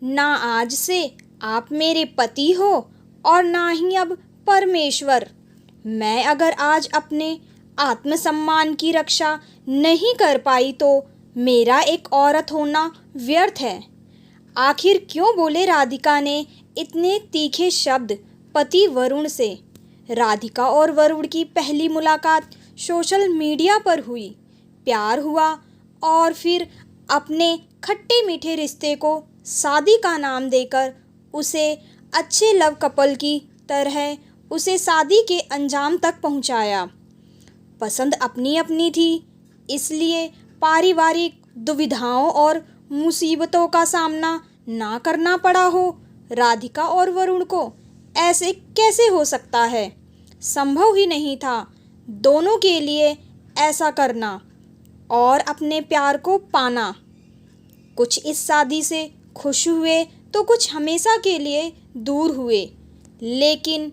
ना आज से आप मेरे पति हो और ना ही अब परमेश्वर। मैं अगर आज अपने आत्मसम्मान की रक्षा नहीं कर पाई तो मेरा एक औरत होना व्यर्थ है। आखिर क्यों बोले राधिका ने इतने तीखे शब्द पति वरुण से। राधिका और वरुण की पहली मुलाकात सोशल मीडिया पर हुई, प्यार हुआ और फिर अपने खट्टे मीठे रिश्ते को शादी का नाम देकर उसे अच्छे लव कपल की तरह उसे शादी के अंजाम तक पहुंचाया। पसंद अपनी अपनी थी, इसलिए पारिवारिक दुविधाओं और मुसीबतों का सामना ना करना पड़ा हो। राधिका और वरुण को ऐसे कैसे हो सकता है? संभव ही नहीं था दोनों के लिए ऐसा करना और अपने प्यार को पाना। कुछ इस शादी से खुश हुए तो कुछ हमेशा के लिए दूर हुए, लेकिन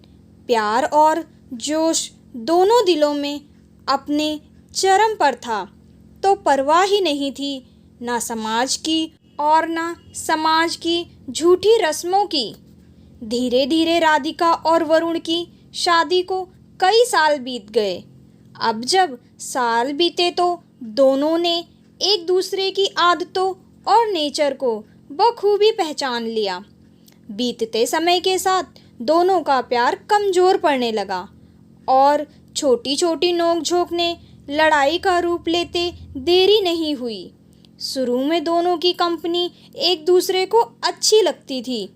प्यार और जोश दोनों दिलों में अपने चरम पर था तो परवाह ही नहीं थी ना समाज की और ना समाज की झूठी रस्मों की। धीरे धीरे राधिका और वरुण की शादी को कई साल बीत गए। अब जब साल बीते तो दोनों ने एक दूसरे की आदतों और नेचर को बखूबी पहचान लिया। बीतते समय के साथ दोनों का प्यार कमजोर पड़ने लगा और छोटी छोटी नोक-झोंक ने लड़ाई का रूप लेते देरी नहीं हुई। शुरू में दोनों की कंपनी एक दूसरे को अच्छी लगती थी।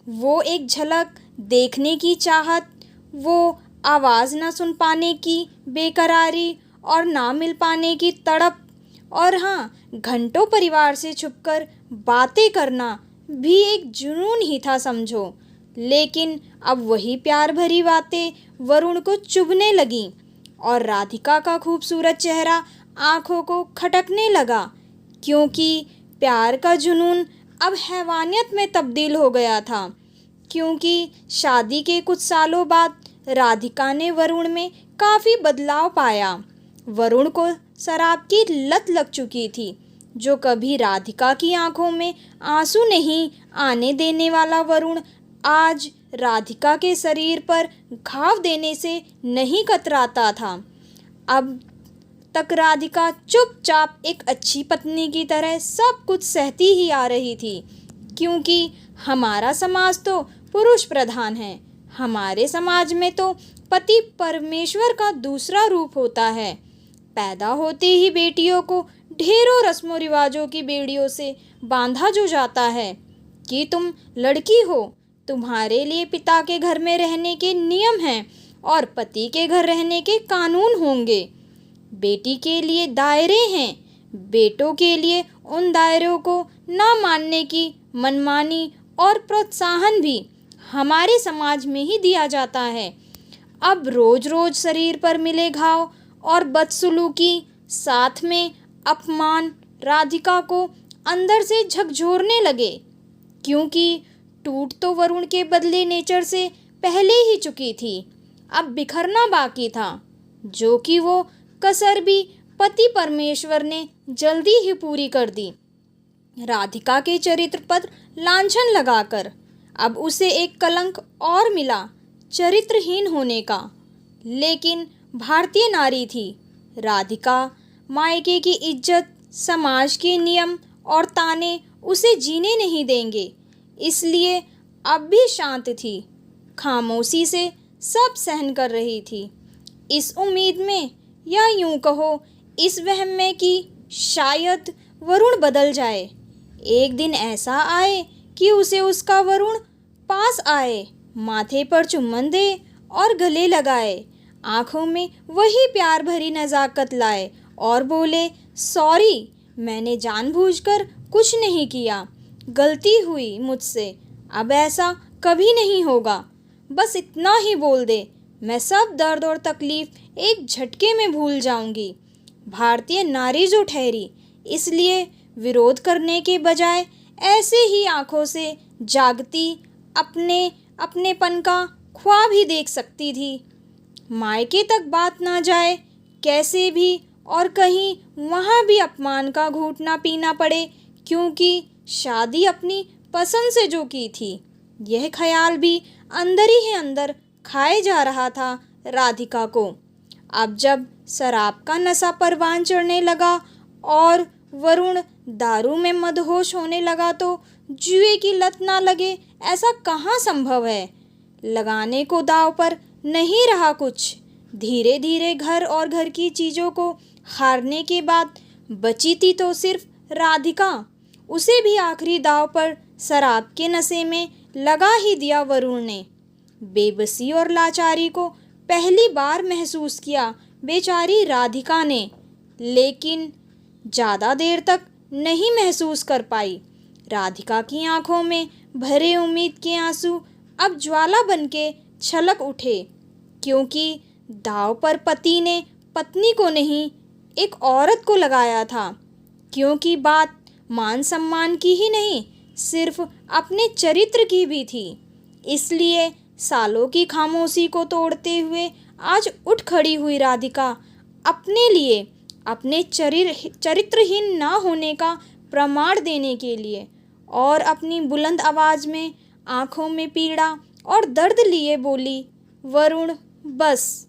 वो एक झलक देखने की चाहत, वो आवाज़ ना सुन पाने की बेकरारी और ना मिल पाने की तड़प, और हाँ, घंटों परिवार से छुपकर बातें करना भी एक जुनून ही था समझो। लेकिन अब वही प्यार भरी बातें वरुण को चुभने लगीं और राधिका का खूबसूरत चेहरा आंखों को खटकने लगा, क्योंकि प्यार का जुनून अब हैवानियत में तब्दील हो गया था। क्योंकि शादी के कुछ सालों बाद राधिका ने वरुण में काफ़ी बदलाव पाया। वरुण को शराब की लत लग चुकी थी। जो कभी राधिका की आंखों में आंसू नहीं आने देने वाला वरुण आज राधिका के शरीर पर घाव देने से नहीं कतराता था। अब तक राधिका चुपचाप एक अच्छी पत्नी की तरह सब कुछ सहती ही आ रही थी, क्योंकि हमारा समाज तो पुरुष प्रधान है। हमारे समाज में तो पति परमेश्वर का दूसरा रूप होता है। पैदा होते ही बेटियों को ढेरों रस्मों रिवाजों की बेड़ियों से बांधा जो जाता है कि तुम लड़की हो, तुम्हारे लिए पिता के घर में रहने के नियम हैं और पति के घर रहने के कानून होंगे। बेटी के लिए दायरे हैं, बेटों के लिए उन दायरों को ना मानने की मनमानी और प्रोत्साहन भी हमारे समाज में ही दिया जाता है। अब रोज रोज शरीर पर मिले घाव और बदसलूकी, साथ में अपमान राधिका को अंदर से झकझोरने लगे, क्योंकि टूट तो वरुण के बदले नेचर से पहले ही चुकी थी। अब बिखरना बाकी था, जो कि वो कसर भी पति परमेश्वर ने जल्दी ही पूरी कर दी। राधिका के चरित्र पर लांछन लगाकर अब उसे एक कलंक और मिला, चरित्रहीन होने का। लेकिन भारतीय नारी थी राधिका, मायके की इज्जत, समाज के नियम और ताने उसे जीने नहीं देंगे, इसलिए अब भी शांत थी, खामोशी से सब सहन कर रही थी, इस उम्मीद में या यूं कहो इस वहम में कि शायद वरुण बदल जाए। एक दिन ऐसा आए कि उसे उसका वरुण पास आए, माथे पर चुम्बन दे और गले लगाए, आंखों में वही प्यार भरी नज़ाकत लाए और बोले, सॉरी, मैंने जानबूझकर कुछ नहीं किया, गलती हुई मुझसे, अब ऐसा कभी नहीं होगा। बस इतना ही बोल दे, मैं सब दर्द और तकलीफ एक झटके में भूल जाऊंगी। भारतीय नारी जो ठहरी, इसलिए विरोध करने के बजाय ऐसे ही आंखों से जागती अपनेपन का ख्वाब ही देख सकती थी। मायके तक बात ना जाए कैसे भी, और कहीं वहाँ भी अपमान का घूंट ना पीना पड़े, क्योंकि शादी अपनी पसंद से जो की थी। यह ख्याल भी अंदर ही अंदर खाए जा रहा था राधिका को। अब जब शराब का नशा परवान चढ़ने लगा और वरुण दारू में मदहोश होने लगा तो जुए की लत ना लगे ऐसा कहाँ संभव है। लगाने को दाव पर नहीं रहा कुछ। धीरे धीरे घर और घर की चीज़ों को हारने के बाद बची थी तो सिर्फ राधिका। उसे भी आखिरी दाव पर शराब के नशे में लगा ही दिया वरुण ने। बेबसी और लाचारी को पहली बार महसूस किया बेचारी राधिका ने, लेकिन ज़्यादा देर तक नहीं महसूस कर पाई। राधिका की आंखों में भरे उम्मीद के आंसू अब ज्वाला बनके छलक उठे, क्योंकि दाव पर पति ने पत्नी को नहीं एक औरत को लगाया था। क्योंकि बात मान सम्मान की ही नहीं, सिर्फ अपने चरित्र की भी थी। इसलिए सालों की खामोशी को तोड़ते हुए आज उठ खड़ी हुई राधिका अपने लिए, अपने चरित्रहीन ना होने का प्रमाण देने के लिए, और अपनी बुलंद आवाज़ में आंखों में पीड़ा और दर्द लिए बोली, वरुण बस,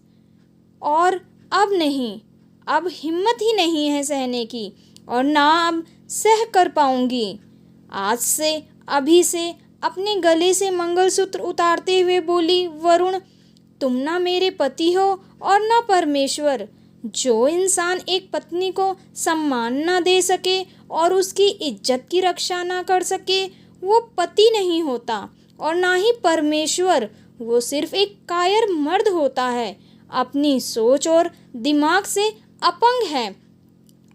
और अब नहीं, अब हिम्मत ही नहीं है सहने की, और ना अब सह कर पाऊंगी। आज से, अभी से अपने गले से मंगलसूत्र उतारते हुए बोली, वरुण तुम ना मेरे पति हो और ना परमेश्वर। जो इंसान एक पत्नी को सम्मान ना दे सके और उसकी इज्जत की रक्षा ना कर सके, वो पति नहीं होता और ना ही परमेश्वर। वो सिर्फ एक कायर मर्द होता है, अपनी सोच और दिमाग से अपंग है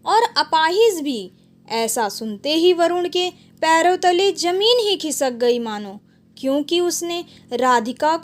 और अपाहिज भी। ऐसा सुनते ही वरुण के पैरों तले जमीन ही खिसक गई मानो, क्योंकि उसने राधिका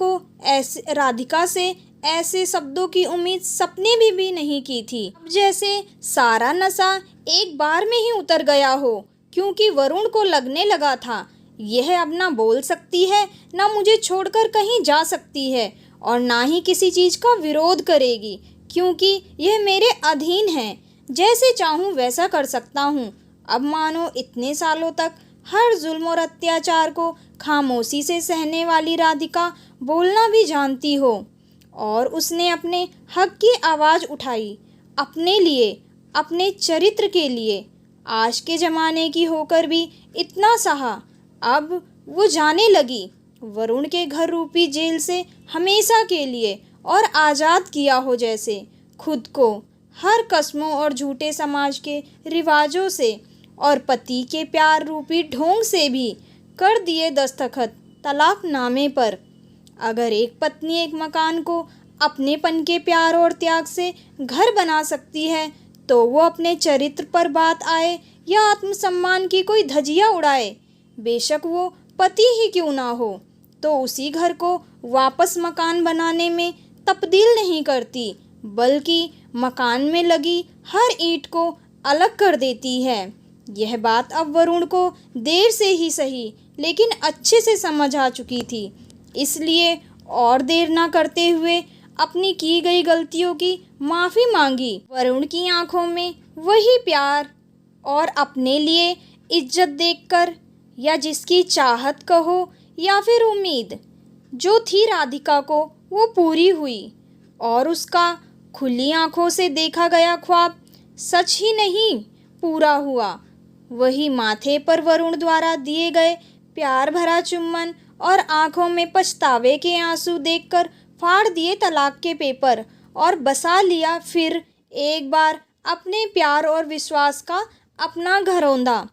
से ऐसे शब्दों की उम्मीद सपने में भी नहीं की थी। अब जैसे सारा नशा एक बार में ही उतर गया हो, क्योंकि वरुण को लगने लगा था यह अब ना बोल सकती है, ना मुझे छोड़कर कहीं जा सकती है, और ना ही किसी चीज़ का विरोध करेगी, क्योंकि यह मेरे अधीन है। जैसे चाहूँ वैसा कर सकता हूँ। अब मानो इतने सालों तक हर जुल्म और अत्याचार को खामोशी से सहने वाली राधिका बोलना भी जानती हो, और उसने अपने हक की आवाज़ उठाई, अपने लिए, अपने चरित्र के लिए। आज के ज़माने की होकर भी इतना सहा। अब वो जाने लगी वरुण के घर रूपी जेल से हमेशा के लिए, और आज़ाद किया हो जैसे खुद को हर कस्मों और झूठे समाज के रिवाजों से और पति के प्यार रूपी ढोंग से भी कर दिए दस्तखत तलाकनामे पर। अगर एक पत्नी एक मकान को अपनेपन के प्यार और त्याग से घर बना सकती है, तो वो अपने चरित्र पर बात आए या आत्मसम्मान की कोई धजिया उड़ाए, बेशक वो पति ही क्यों ना हो, तो उसी घर को वापस मकान बनाने में तब्दील नहीं करती, बल्कि मकान में लगी हर ईंट को अलग कर देती है। यह बात अब वरुण को देर से ही सही, लेकिन अच्छे से समझ आ चुकी थी। इसलिए और देर ना करते हुए अपनी की गई गलतियों की माफ़ी मांगी। वरुण की आंखों में वही प्यार और अपने लिए इज्जत देखकर, या जिसकी चाहत कहो या फिर उम्मीद जो थी राधिका को, वो पूरी हुई, और उसका खुली आंखों से देखा गया ख्वाब सच ही नहीं पूरा हुआ। वही माथे पर वरुण द्वारा दिए गए प्यार भरा चुम्बन और आंखों में पछतावे के आंसू देखकर फाड़ दिए तलाक के पेपर, और बसा लिया फिर एक बार अपने प्यार और विश्वास का अपना घरौंदा।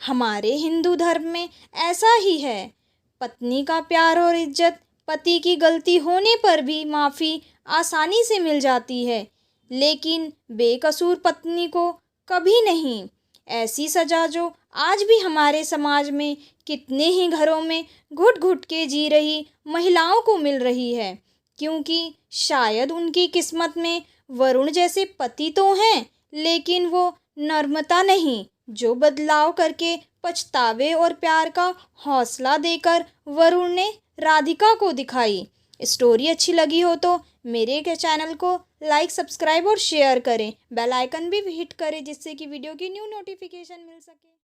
हमारे हिंदू धर्म में ऐसा ही है। पत्नी का प्यार और इज्जत पति की गलती होने पर भी माफ़ी आसानी से मिल जाती है, लेकिन बेकसूर पत्नी को कभी नहीं। ऐसी सजा जो आज भी हमारे समाज में कितने ही घरों में घुट घुट के जी रही महिलाओं को मिल रही है, क्योंकि शायद उनकी किस्मत में वरुण जैसे पति तो हैं, लेकिन वो नर्मता नहीं जो बदलाव करके पछतावे और प्यार का हौसला देकर वरुण ने राधिका को दिखाई। स्टोरी अच्छी लगी हो तो मेरे के चैनल को लाइक, सब्सक्राइब और शेयर करें। बेल आइकन भी हिट करें, जिससे कि वीडियो की न्यू नोटिफिकेशन मिल सके।